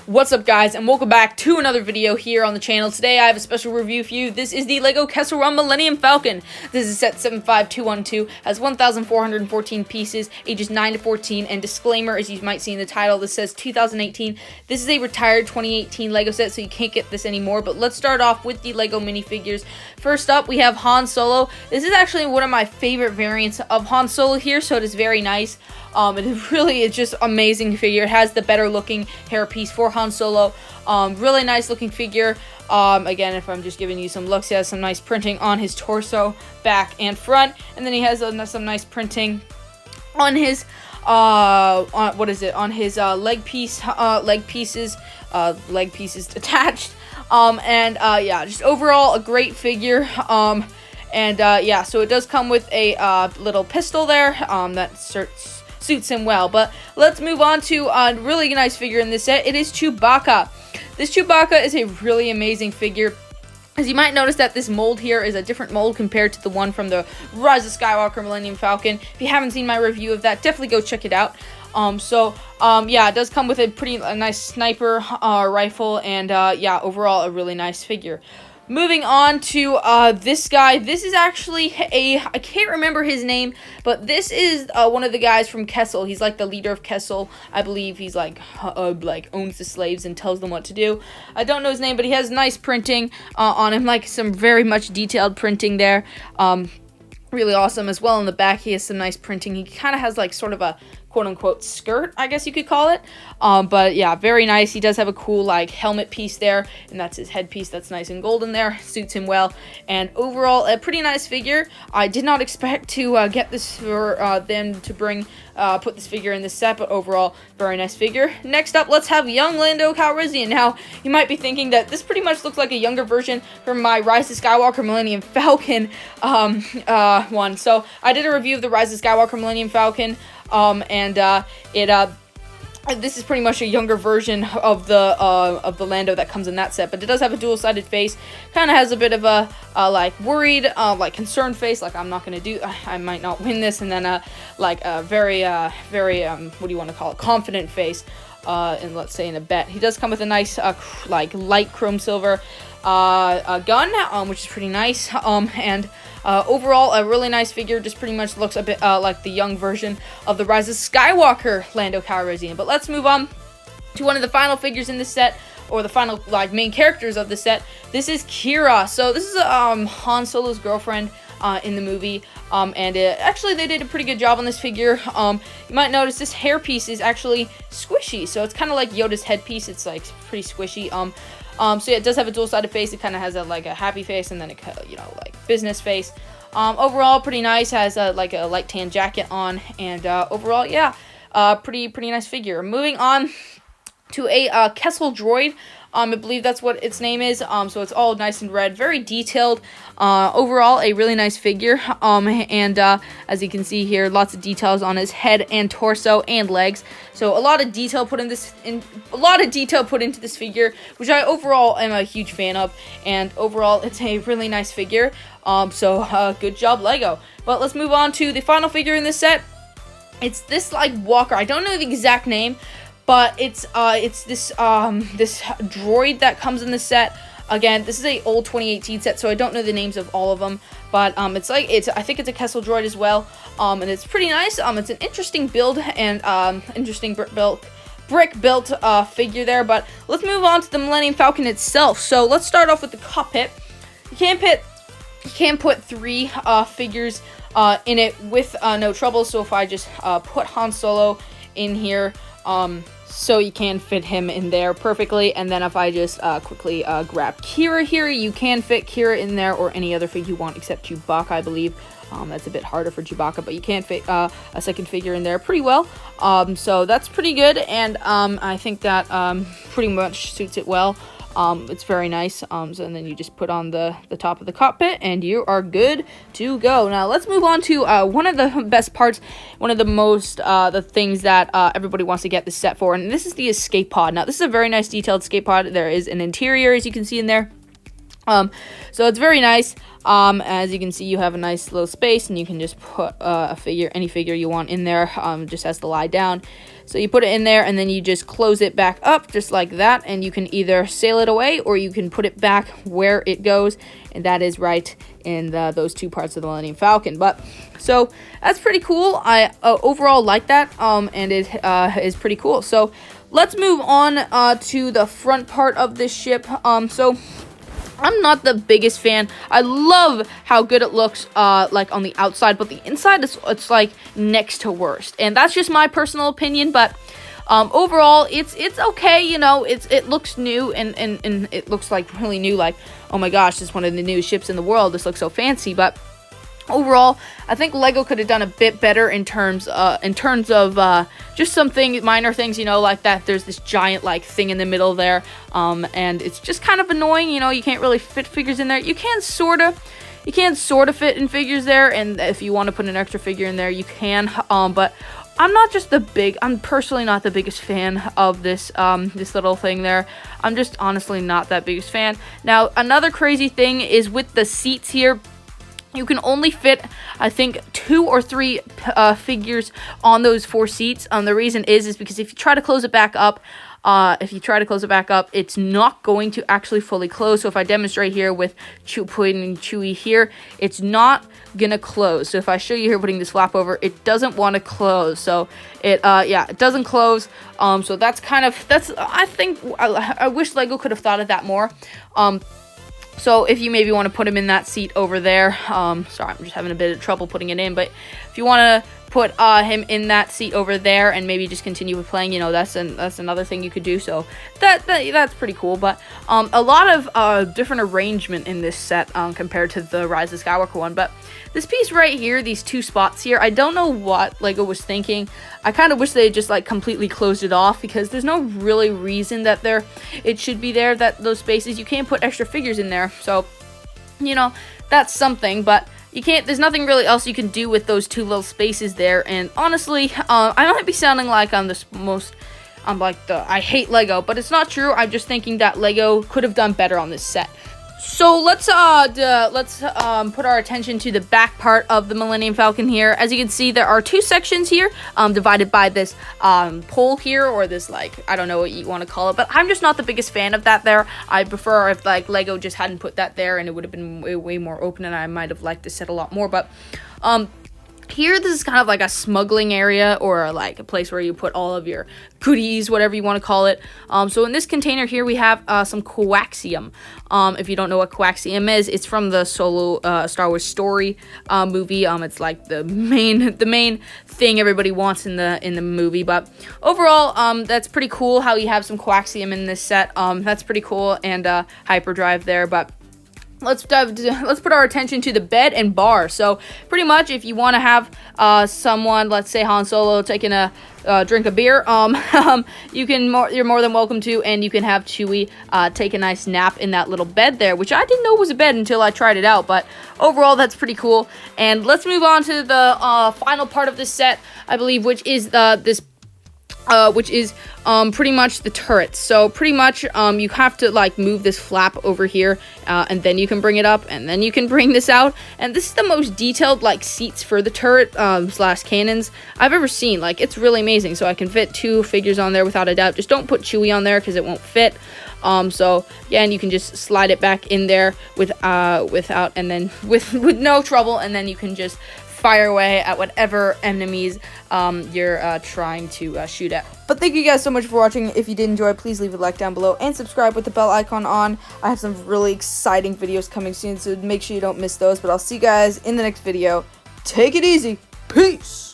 What's up, guys, and welcome back to another video here on the channel. Today I have a special review for you. This is the LEGO Kessel Run Millennium Falcon. This is set 75212, has 1,414 pieces, ages 9 to 14, and disclaimer, as you might see in the title, this says 2018. This is a retired 2018 LEGO set, so you can't get this anymore, but let's start off with the LEGO minifigures. First up, we have Han Solo. This is actually one of my favorite variants of Han Solo here, so it is very nice. It's just amazing figure. It has the better looking hairpiece for Han Solo. Really nice looking figure. Again, if I'm just giving you some looks, he has some nice printing on his torso, back, and front. And then he has some nice printing on his leg pieces attached. Yeah, just overall a great figure. Yeah, so it does come with a little pistol there that suits him well. But let's move on to a really nice figure in this set. It is Chewbacca. This Chewbacca is a really amazing figure. As you might notice that this mold here is a different mold compared to the one from the Rise of Skywalker Millennium Falcon. If you haven't seen my review of that, definitely go check it out. Yeah, it does come with a nice sniper rifle, and yeah, overall a really nice figure. Moving on to this guy. This is actually I can't remember his name, but this is one of the guys from Kessel. He's like the leader of Kessel. I believe he's like owns the slaves and tells them what to do. I don't know his name, but he has nice printing on him, like some very much detailed printing there. Really awesome. As well in the back, he has some nice printing. He kind of has like sort of a quote-unquote skirt, I guess you could call it. But yeah, very nice. He does have a cool like helmet piece there, and that's his headpiece. That's nice and golden there. Suits him well. And overall, a pretty nice figure. I did not expect to get this for them to put this figure in this set, but overall, very nice figure. Next up, let's have young Lando Calrissian. Now, you might be thinking that this pretty much looks like a younger version from my Rise of Skywalker Millennium Falcon one. So I did a review of the Rise of Skywalker Millennium Falcon. This is pretty much a younger version of the Lando that comes in that set, but it does have a dual-sided face. Kind of has a bit of a like worried, like concerned face, like I might not win this, and then like a very what do you want to call it, confident face. And let's say in a bet, he does come with a nice like light chrome silver gun, which is pretty nice. Overall, a really nice figure. Just pretty much looks a bit like the young version of the Rise of Skywalker Lando Calrissian. But let's move on to one of the final figures in this set, or the final like main characters of the set. This is Kira. So this is Han Solo's girlfriend in the movie, actually they did a pretty good job on this figure. You might notice this hairpiece is actually squishy, so it's kind of like Yoda's headpiece. It's like pretty squishy. So yeah, it does have a dual-sided face. It kind of has like a happy face, and then a like business face. Overall, pretty nice. Has like a light tan jacket on, and overall, yeah, pretty nice figure. Moving on to a Kessel droid. I believe that's what its name is. So it's all nice and red, very detailed. Overall, a really nice figure. As you can see here, lots of details on his head and torso and legs. So a lot of detail put into this figure, which I overall am a huge fan of. And overall, it's a really nice figure. Good job, LEGO. But let's move on to the final figure in this set. It's this like walker. I don't know the exact name, but it's this droid that comes in the set. Again, this is a old 2018 set, so I don't know the names of all of them. But I think it's a Kessel droid as well. And it's pretty nice. It's an interesting build and interesting brick built figure there. But let's move on to the Millennium Falcon itself. So let's start off with the cockpit. You can put three figures in it with no trouble. So if I just put Han Solo in here, so you can fit him in there perfectly. And then if I just quickly grab Kira here, you can fit Kira in there, or any other figure you want except Chewbacca, I believe. That's a bit harder for Chewbacca, but you can fit a second figure in there pretty well. So that's pretty good, and I think that pretty much suits it well. It's very nice. And then you just put on the top of the cockpit, and you are good to go. Now let's move on to one of the best parts, one of the most the things that everybody wants to get this set for, and this is the escape pod. Now this is a very nice detailed escape pod. There is an interior, as you can see in there. So it's very nice. As you can see, you have a nice little space, and you can just put any figure you want in there. Just has to lie down. So you put it in there, and then you just close it back up, just like that, and you can either sail it away, or you can put it back where it goes, and that is right in those two parts of the Millennium Falcon. But so that's pretty cool. I overall like that, and it is pretty cool. So let's move on to the front part of this ship. So I'm not the biggest fan. I love how good it looks like on the outside, but the inside it's like next to worst. And that's just my personal opinion, but overall it's okay, you know. It looks new and it looks like really new, like, oh my gosh, this is one of the new ships in the world. This looks so fancy, but overall, I think Lego could have done a bit better in terms of just something minor things, you know, like that. There's this giant like thing in the middle there, and it's just kind of annoying. You know, you can't really fit figures in there. You can sort of fit in figures there, and if you want to put an extra figure in there, you can. But I'm personally not the biggest fan of this little thing there. I'm just honestly not that biggest fan. Now, another crazy thing is with the seats here. You can only fit, I think, 2 or 3 figures on those 4 seats. The reason is because if you try to close it back up, it's not going to actually fully close. So if I demonstrate here with putting Chewie here, it's not gonna close. So if I show you here putting this flap over, it doesn't want to close. So it doesn't close. So that's I think I wish Lego could have thought of that more. So if you maybe want to put him in that seat over there, sorry, I'm just having a bit of trouble putting it in, but if you want to put him in that seat over there and maybe just continue with playing, you know, that's another thing you could do. So that's pretty cool. But a lot of different arrangement in this set compared to the Rise of Skywalker one. But this piece right here, these 2 spots here, I don't know what Lego was thinking. I kind of wish they had just like completely closed it off, because there's no really reason that it should be there, that those spaces. You can't put extra figures in there, so you know, that's something. But you can't, there's nothing really else you can do with those 2 little spaces there. And honestly, I might be sounding like I'm I hate Lego, but it's not true. I'm just thinking that Lego could have done better on this set. So let's put our attention to the back part of the Millennium Falcon here. As you can see, there are 2 sections here, divided by this pole here, or this, like, I don't know what you want to call it, but I'm just not the biggest fan of that there. I prefer if like Lego just hadn't put that there, and it would have been way more open, and I might have liked this set a lot more. But here, this is kind of like a smuggling area, or like a place where you put all of your goodies, whatever you want to call it. So in this container here, we have some coaxium. If you don't know what coaxium is, it's from the Solo Star Wars Story movie. It's like the main thing everybody wants in the movie. But overall, that's pretty cool how you have some coaxium in this set. That's pretty cool, and hyperdrive there. But let's put our attention to the bed and bar. So pretty much, if you want to have someone, let's say Han Solo, taking a drink of beer, you're more than welcome to, and you can have Chewie take a nice nap in that little bed there, which I didn't know was a bed until I tried it out. But overall, that's pretty cool. And let's move on to the final part of this set, I believe, which is pretty much the turrets. So pretty much you have to like move this flap over here, and then you can bring it up, and then you can bring this out. And this is the most detailed like seats for the turret slash cannons I've ever seen. Like, it's really amazing. So I can fit 2 figures on there without a doubt. Just don't put Chewie on there because it won't fit. So yeah, and you can just slide it back in there without, and then with no trouble, and then you can just fire away at whatever enemies you're trying to shoot at. But thank you guys so much for watching. If you did enjoy, please leave a like down below and subscribe with the bell icon on. I have some really exciting videos coming soon, so make sure you don't miss those. But I'll see you guys in the next video. Take it easy. Peace.